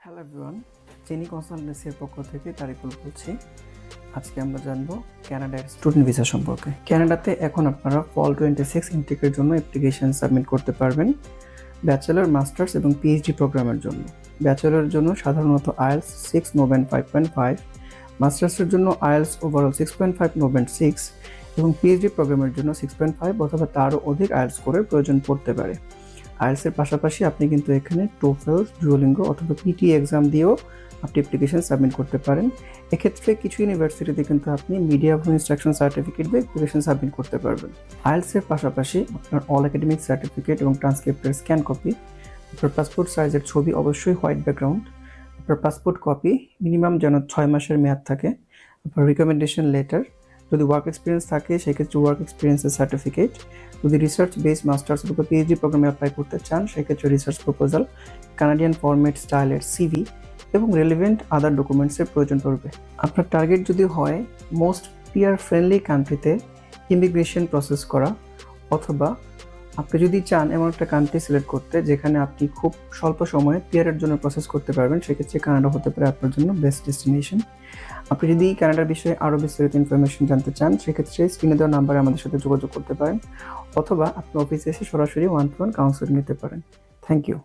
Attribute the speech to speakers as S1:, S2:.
S1: Hello everyone, চেনি কনসালটেন্সির পক্ষ থেকে তারিকুল বলছি। আজকে আমরা জানবো কানাডার স্টুডেন্ট ভিসা সম্পর্কে। কানাডাতে এখন আপনারা ফল 26 ইনটেকের জন্য অ্যাপ্লিকেশন সাবমিট করতে পারবেন ব্যাচেলর, মাস্টার্স এবং পিএইচডি প্রোগ্রামের জন্য। ব্যাচেলরের জন্য সাধারণত আইএলস 6 নোভেন 5.5, মাস্টার্সের জন্য আইএলস ওভারঅল 6.5 নোভেন 6 এবং পিএইচডি প্রোগ্রামের জন্য 6.5 অথবা তারও অধিক আইএলস করে প্রয়োজন পড়তে পারে। আইএলসের পাশাপাশি আপনি কিন্তু এখানে টোফেল, ডুওলিঙ্গো অথবা পিটি এক্সাম দিয়েও আপনি অ্যাপ্লিকেশন সাবমিট করতে পারেন। এক্ষেত্রে কিছু ইউনিভার্সিটিতে কিন্তু আপনি মিডিয়া অফ ইনস্ট্রাকশন সার্টিফিকেট দিয়ে অ্যাপ্লিকেশন সাবমিট করতে পারবেন। আইএলসের পাশাপাশি আপনার অল একাডেমিক সার্টিফিকেট এবং ট্রান্সক্রিপ্টের স্ক্যান কপি, আপনার পাসপোর্ট সাইজের ছবি, অবশ্যই হোয়াইট ব্যাকগ্রাউন্ড, আপনার পাসপোর্ট কপি, মিনিমাম যেন 6 মাসের মেয়াদ থাকে, আপনার রিকমেন্ডেশন লেটার, যদি ওয়ার্ক এক্সপিরিয়েন্স থাকে সেক্ষেত্রে ওয়ার্ক এক্সপিরিয়েন্সের সার্টিফিকেট, যদি রিসার্চ বেস মাস্টার্স অথবা পিএইচডি প্রোগ্রামে অ্যাপ্লাই করতে চান সেক্ষেত্রে রিসার্চ প্রপোজাল, কানাডিয়ান ফরম্যাট স্টাইলের সিভি এবং রেলিভেন্ট আদার ডকুমেন্টসের প্রয়োজন পড়বে। আপনার টার্গেট যদি হয় মোস্ট পিয়ার ফ্রেন্ডলি কান্ট্রিতে ইমিগ্রেশন প্রসেস করা, অথবা আপনি যদি চান এমন একটা কান্ট্রি সিলেক্ট করতে যেখানে আপনি খুব স্বল্প সময়ে পিয়ারের জন্য প্রসেস করতে পারবেন, সেক্ষেত্রে কানাডা হতে পারে আপনার জন্য বেস্ট ডেস্টিনেশন। আপনি যদি কানাডার বিষয়ে আরও বিস্তারিত ইনফরমেশন জানতে চান সেক্ষেত্রে স্ক্রিনে দেওয়া নাম্বারে আমাদের সাথে যোগাযোগ করতে পারেন, অথবা আপনি অফিসে এসে সরাসরি 1-to-1 কাউন্সেলিং নিতে পারেন। Thank you.